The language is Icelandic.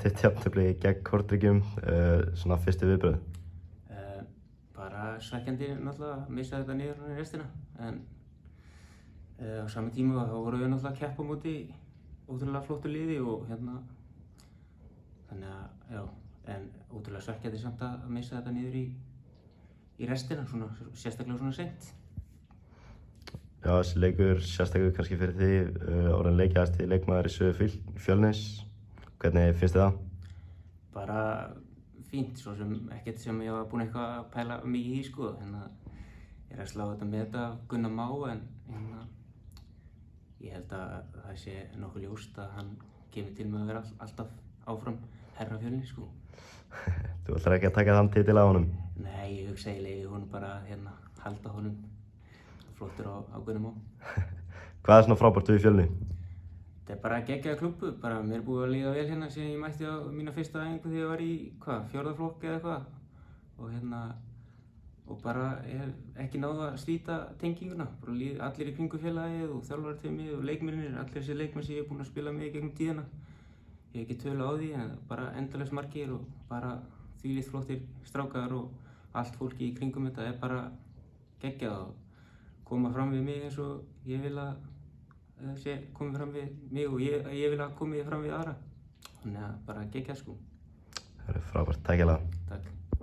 létt eitt jafntefli gegn Kortryggjum, svona fyrstu viðbrögð? Bara svekkjandi náttúrulega að missa þetta niður í restina, en á sama tíma þá vorum við náttúrulega að keppa á móti ótrúlega flottu liði og þannig að já, en ótrúlega svekkjandi samt að missa þetta niður í restina, sérstaklega svona seint. Já, þessi leikur sérstaklega kannski fyrir því, orðinn leikjahæsti leikmaður í sögu Fjölnis. Hvernig finnst þið það? Bara fínt, svo sem ekkert sem ég var búinn eitthvað að pæla mikið í sko. Ég er að slá þetta með þetta Gunnar Má, en ég held að það sé nokkuð ljóst að hann kemur til með að vera alltaf áfram herra Fjölnis sko. Þú ætlar ekki að taka þann titil á honum? Nei, ég hugsa eiginlega honum bara halda honum flottur á Gunnar Má. Hvað er svona frábært við Fjölni? Þetta er bara geggjað klúbbur, mér er búið að líða vel hérna síðan ég mætti á mína fyrsta æfingu þegar ég var í, fjórða flokk eða eitthvað. Og bara ég hef ekki náð að slíta tenginguna. Bara allir í kringum félagið og þjálfarteymið og leikmennirnir, allir þessi leikmenn sem ég er búinn að spila með í gegnum tíðina. Ég hef ekki tölu á því, en bara endalaust margir og bara þvílíkt flottir strákar og allt fólki í kringum þetta er bara geggjað og koma fram við mig eins og ég vil að sé komið fram við mig og ég vil að komið fram við aðra. Þannig að bara geggjað sko. Það er frábært, takk hérlega. Takk.